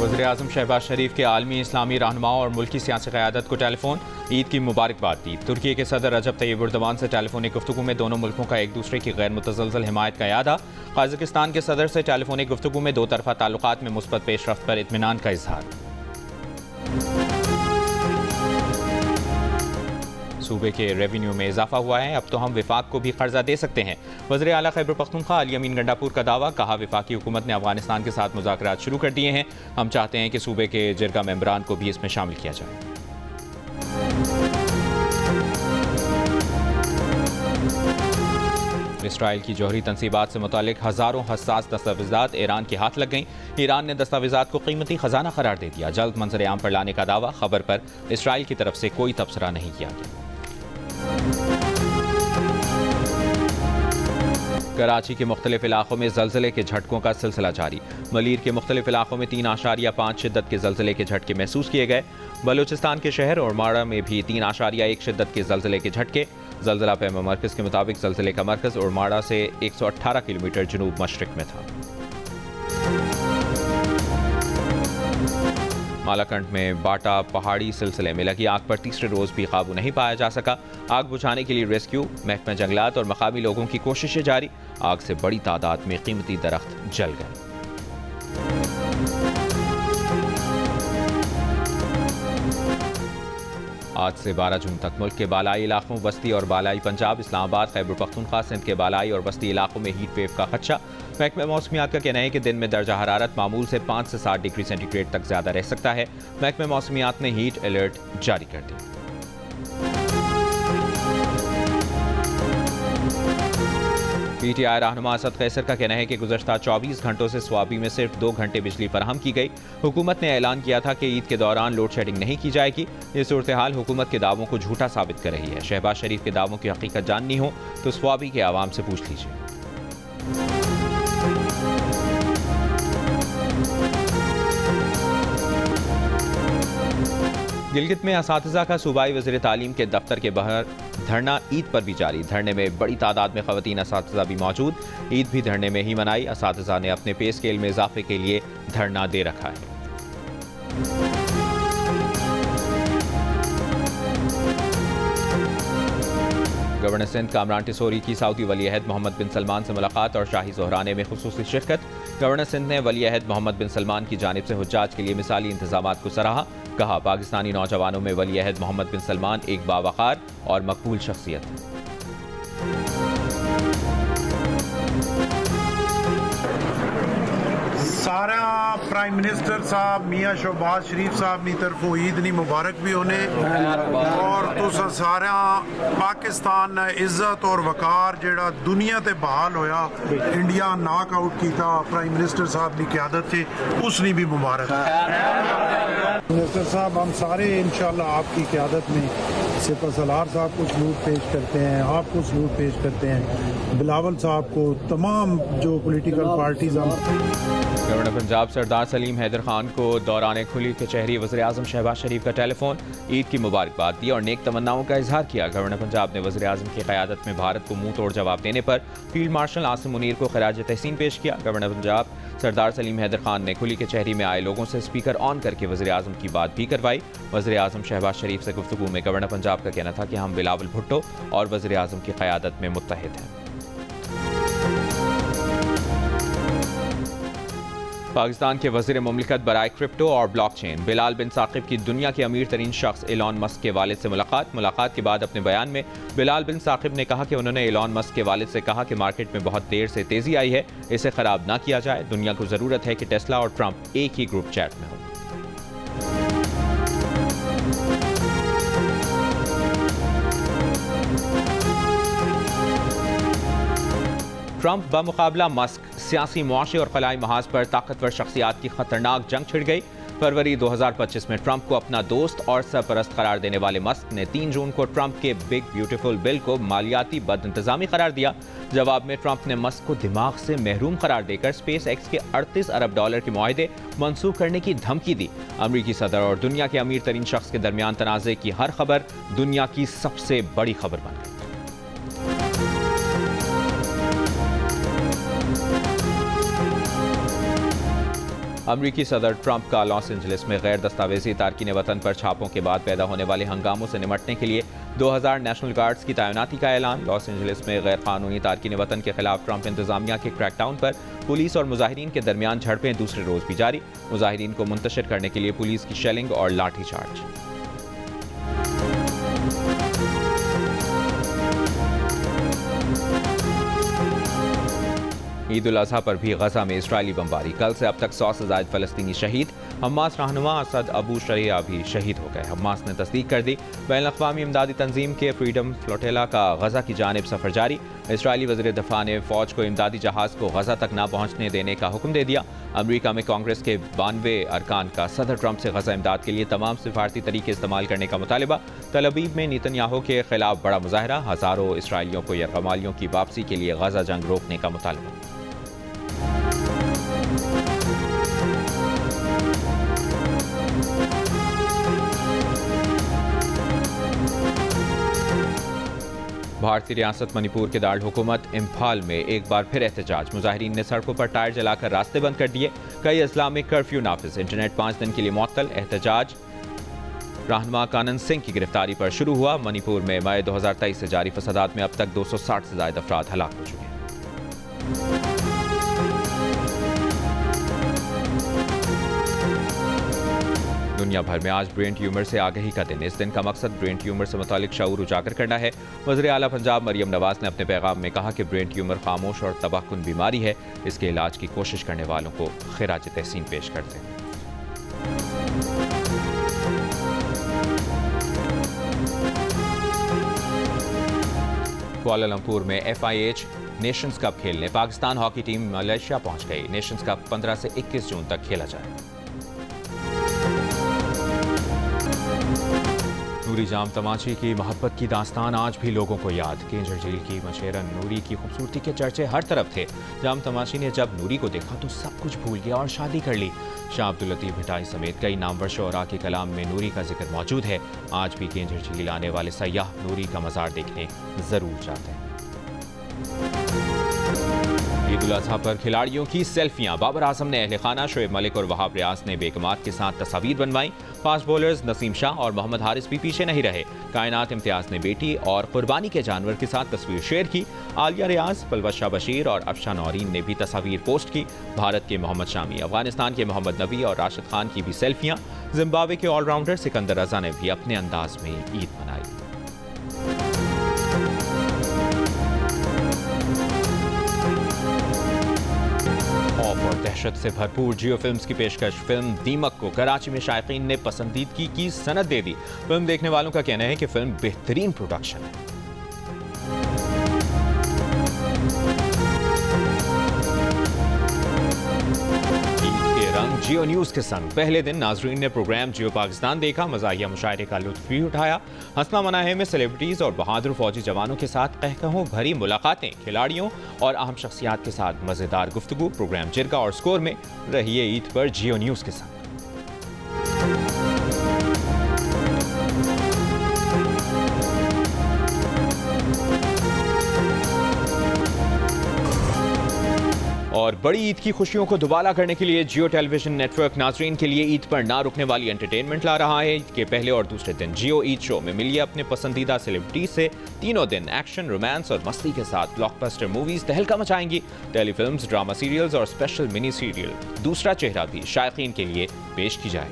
وزیر اعظم شہباز شریف کے عالمی اسلامی رہنماؤں اور ملکی سیاسی قیادت کو ٹیلی فون، عید کی مبارکباد دی۔ ترکی کے صدر رجب طیب اردوان سے ٹیلی فونک گفتگو میں دونوں ملکوں کا ایک دوسرے کی غیر متزلزل حمایت کا اعادہ۔ قازقستان کے صدر سے ٹیلی فونک گفتگو میں دو طرفہ تعلقات میں مثبت پیش رفت پر اطمینان کا اظہار۔ صوبے کے ریونیو میں اضافہ ہوا ہے، اب تو ہم وفاق کو بھی قرضہ دے سکتے ہیں۔ وزیر اعلیٰ خیبر پختونخوا علی امین گنڈاپور کا دعویٰ، کہا وفاقی حکومت نے افغانستان کے ساتھ مذاکرات شروع کر دیے ہیں، ہم چاہتے ہیں کہ صوبے کے جرگہ ممبران کو بھی اس میں شامل کیا جائے۔ اسرائیل کی جوہری تنصیبات سے متعلق ہزاروں حساس دستاویزات ایران کے ہاتھ لگ گئیں، ایران نے دستاویزات کو قیمتی خزانہ قرار دے دیا۔ جلد منظر عام پر لانے کا دعویٰ، خبر پر اسرائیل کی طرف سے کوئی تبصرہ نہیں کیا گیا۔ کراچی کے مختلف علاقوں میں زلزلے کے جھٹکوں کا سلسلہ جاری، ملیر کے مختلف علاقوں میں 3.5 شدت کے زلزلے کے جھٹکے محسوس کیے گئے۔ بلوچستان کے شہر اور ماڑا میں بھی 3.1 شدت کے زلزلے کے جھٹکے۔ زلزلہ پیما مرکز کے مطابق زلزلے کا مرکز اور ماڑا سے 118 کلومیٹر جنوب مشرق میں تھا۔ مالاکنڈ میں باٹا پہاڑی سلسلے میں لگی آگ پر تیسرے روز بھی قابو نہیں پایا جا سکا۔ آگ بجھانے کے لیے ریسکیو، محکمہ جنگلات اور مقامی لوگوں کی کوششیں جاری۔ آگ سے بڑی تعداد میں قیمتی درخت جل گئے۔ آج سے 12 جون تک ملک کے بالائی علاقوں، وسطی اور بالائی پنجاب، اسلام آباد، خیبر پختونخوا، سندھ کے بالائی اور وسطی علاقوں میں ہیٹ ویو کا خدشہ۔ محکمہ موسمیات کا کہنا ہے کہ دن میں درجہ حرارت معمول سے 5 سے 7 ڈگری سینٹی گریڈ تک زیادہ رہ سکتا ہے۔ محکمہ موسمیات نے ہیٹ الرٹ جاری کر دیا۔ پی ٹی آئی رہنما اسد قیصر کا کہنا ہے کہ گزشتہ 24 گھنٹوں سے سوابی میں صرف 2 گھنٹے بجلی فراہم کی گئی۔ حکومت نے اعلان کیا تھا کہ عید کے دوران لوڈ شیڈنگ نہیں کی جائے گی۔ یہ صورتحال حکومت کے دعووں کو جھوٹا ثابت کر رہی ہے۔ شہباز شریف کے دعووں کی حقیقت جاننی ہو تو سوابی کے عوام سے پوچھ لیجیے۔ گلگت میں اساتذہ کا صوبائی وزیر تعلیم کے دفتر کے باہر دھرنا عید پر بھی جاری۔ دھرنے میں بڑی تعداد میں خواتین اساتذہ بھی موجود۔ عید بھی دھرنے میں ہی منائی۔ اساتذہ نے اپنے پے اسکیل میں اضافے کے لیے دھرنا دے رکھا ہے۔ گورنر سندھ کامران ٹیسوری کی سعودی ولی عہد محمد بن سلمان سے ملاقات اور شاہی زہرانے میں خصوصی شرکت۔ گورنر سندھ نے ولی عہد محمد بن سلمان کی جانب سے حجاج کے لیے مثالی انتظامات کو سراہا۔ کہا پاکستانی نوجوانوں میں ولی عہد محمد بن سلمان ایک باوقار اور مقبول شخصیت ہے۔ سارا پرائم منسٹر صاحب میاں شہباز شریف صاحب کی طرف عید نی مبارک بھی ہونے اور تسا سارا پاکستان عزت اور وقار جڑا دنیا تے بحال ہویا، انڈیا ناک آؤٹ کیتا پرائم منسٹر صاحب کی قیادت سے، اس نے بھی مبارک۔ منسٹر صاحب ہم سارے انشاءاللہ آپ کی قیادت میں سپہ سالار صاحب کو سلوٹ پیش کرتے ہیں، آپ کو سلوٹ پیش کرتے ہیں، بلاول صاحب کو، تمام جو پولیٹیکل پارٹیز گورنر پنجاب سردار سلیم حیدر خان کو دوران کھلی کچہری وزیر اعظم شہباز شریف کا ٹیلی فون، عید کی مبارکباد دی اور نیک تمناؤں کا اظہار کیا۔ گورنر پنجاب نے وزیر اعظم کی قیادت میں بھارت کو منہ توڑ جواب دینے پر فیلڈ مارشل عاصم منیر کو خراج تحسین پیش کیا۔ گورنر پنجاب سردار سلیم حیدر خان نے کھلی کچہری میں آئے لوگوں سے اسپیکر آن کر کے وزیر اعظم کی بات بھی کروائی۔ وزیر اعظم شہباز شریف سے گفتگو میں گورنر پنجاب کا کہنا تھا کہ ہم بلاول بھٹو اور وزیر اعظم کی قیادت میں متحد ہیں۔ پاکستان کے وزیر مملکت برائے کرپٹو اور بلاک چین بلال بن ثاقب کی دنیا کے امیر ترین شخص ایلان مسک کے والد سے ملاقات کے بعد اپنے بیان میں بلال بن ثاقب نے کہا کہ انہوں نے ایلان مسک کے والد سے کہا کہ مارکیٹ میں بہت دیر سے تیزی آئی ہے، اسے خراب نہ کیا جائے۔ دنیا کو ضرورت ہے کہ ٹیسلا اور ٹرمپ ایک ہی گروپ چیٹ میں ہوں۔ ٹرمپ بمقابلہ مسک، سیاسی، معاشی اور خلائی محاذ پر طاقتور شخصیات کی خطرناک جنگ چھڑ گئی۔ فروری 2025 میں ٹرمپ کو اپنا دوست اور سرپرست قرار دینے والے مسک نے 3 جون کو ٹرمپ کے بگ بیوٹیفل بل کو مالیاتی بد انتظامی قرار دیا۔ جواب میں ٹرمپ نے مسک کو دماغ سے محروم قرار دے کر اسپیس ایکس کے $38 ارب کے معاہدے منسوخ کرنے کی دھمکی دی۔ امریکی صدر اور دنیا کے امیر ترین شخص کے درمیان تنازع کی ہر خبر دنیا کی سب سے بڑی خبر بن گئی۔ امریکی صدر ٹرمپ کا لاس اینجلس میں غیر دستاویزی تارکین وطن پر چھاپوں کے بعد پیدا ہونے والے ہنگاموں سے نمٹنے کے لیے 2000 نیشنل گارڈز کی تعیناتی کا اعلان۔ لاس اینجلس میں غیر قانونی تارکین وطن کے خلاف ٹرمپ انتظامیہ کے کریک ڈاؤن پر پولیس اور مظاہرین کے درمیان جھڑپیں دوسرے روز بھی جاری۔ مظاہرین کو منتشر کرنے کے لیے پولیس کی شیلنگ اور لاٹھی چارج۔ عید الاضحیٰ پر بھی غزہ میں اسرائیلی بمباری۔ کل سے اب تک 100 سے زائد فلسطینی شہید۔ حماس رہنما اسد ابو شریعہ بھی شہید ہو گئے۔ حماس نے تصدیق کر دی۔ بین الاقوامی امدادی تنظیم کے فریڈم فلوٹیلا کا غزہ کی جانب سفر جاری۔ اسرائیلی وزیر دفاع نے فوج کو امدادی جہاز کو غزہ تک نہ پہنچنے دینے کا حکم دے دیا۔ امریکہ میں کانگریس کے 92 ارکان کا صدر ٹرمپ سے غزہ امداد کے لیے تمام سفارتی طریقے استعمال کرنے کا مطالبہ۔ تل ابیب میں نیتن یاہو کے خلاف بڑا مظاہرہ۔ ہزاروں اسرائیلیوں کو یرغمالیوں کی واپسی کے لیے غزہ جنگ روکنے کا مطالبہ۔ بھارتی ریاست منی پور کے دارالحکومت امپھال میں ایک بار پھر احتجاج۔ مظاہرین نے سڑکوں پر ٹائر جلا کر راستے بند کر دیے۔ کئی اضلاع میں کرفیو نافذ۔ انٹرنیٹ 5 دن کے لیے معطل۔ احتجاج رہنما کانن سنگھ کی گرفتاری پر شروع ہوا۔ منی پور میں مئی 2023 سے جاری فسادات میں اب تک 260 سے زائد افراد ہلاک ہو چکے ہیں۔ دنیا بھر میں آج برین ٹیومر سے آگہی کا دن۔ اس دن کا مقصد برین ٹیومر سے متعلق شعور اجاگر کرنا ہے۔ وزیر اعلیٰ پنجاب مریم نواز نے اپنے پیغام میں کہا کہ برین ٹیومر خاموش اور تباہ کن بیماری ہے۔ اس کے علاج کی کوشش کرنے والوں کو خراج تحسین پیش کرتے ہیں۔ کوالالمپور میں FIH نیشنز کپ کھیلنے پاکستان ہاکی ٹیم ملیشیا پہنچ گئی۔ نیشنز کپ 15 سے 21 جون تک کھیلا جائے۔ نوری جام تماچی کی محبت کی داستان آج بھی لوگوں کو یاد۔ کینجر جھیل کی مشیرن نوری کی خوبصورتی کے چرچے ہر طرف تھے۔ جام تماچی نے جب نوری کو دیکھا تو سب کچھ بھول گیا اور شادی کر لی۔ شاہ عبداللطیف بھٹائی سمیت کئی نامور شعراء کے کلام میں نوری کا ذکر موجود ہے۔ آج بھی کینجر جھیل آنے والے سیاح نوری کا مزار دیکھنے ضرور جاتے ہیں۔ عید الاضحیٰ پر کھلاڑیوں کی سیلفیاں۔ بابر اعظم نے اہل خانہ شعیب ملک اور وہاب ریاض نے بیگمات کے ساتھ تصاویر بنوائیں۔ فاسٹ بولرز نسیم شاہ اور محمد حارث بھی پیچھے نہیں رہے۔ کائنات امتیاز نے بیٹی اور قربانی کے جانور کے ساتھ تصویر شیئر کی۔ عالیہ ریاض، پلوز شاہ بشیر اور افشاں نورین نے بھی تصاویر پوسٹ کی۔ بھارت کے محمد شامی، افغانستان کے محمد نبی اور راشد خان کی بھی سیلفیاں۔ زمبابوے کے آل راؤنڈر سکندر رضا نے بھی اپنے انداز میں عید منائی۔ خوف اور دہشت سے بھرپور جیو فلمز کی پیشکش فلم دیمک کو کراچی میں شائقین نے پسندیدگی کی سند دے دی۔ فلم دیکھنے والوں کا کہنا ہے کہ فلم بہترین پروڈکشن ہے۔ جیو نیوز کے سنگ پہلے دن ناظرین نے پروگرام جیو پاکستان دیکھا۔ مزاحیہ مشاعرے کا لطف بھی اٹھایا۔ ہنسنا مناہے میں سیلیبریٹیز اور بہادر فوجی جوانوں کے ساتھ قہقہوں بھری ملاقاتیں، کھلاڑیوں اور اہم شخصیات کے ساتھ مزیدار گفتگو۔ پروگرام جرگہ اور سکور میں رہیے عید پر جیو نیوز کے سنگ۔ اور بڑی عید کی خوشیوں کو دوبالا کرنے کے لیے جیو ٹیلی ویژن نیٹ ورک ناظرین کے لیے عید پر نہ رکنے والی انٹرٹینمنٹ لا رہا ہے۔ عید کے پہلے اور دوسرے دن جیو عید شو میں ملیے اپنے پسندیدہ سیلیبریٹیز سے۔ تینوں دن ایکشن، رومانس اور مستی کے ساتھ بلاک بسٹر موویز تہلکہ مچائیں گی۔ ٹیلی فلمز، ڈرامہ سیریلز اور اسپیشل منی سیریل دوسرا چہرہ بھی شائقین کے لیے پیش کی جائے۔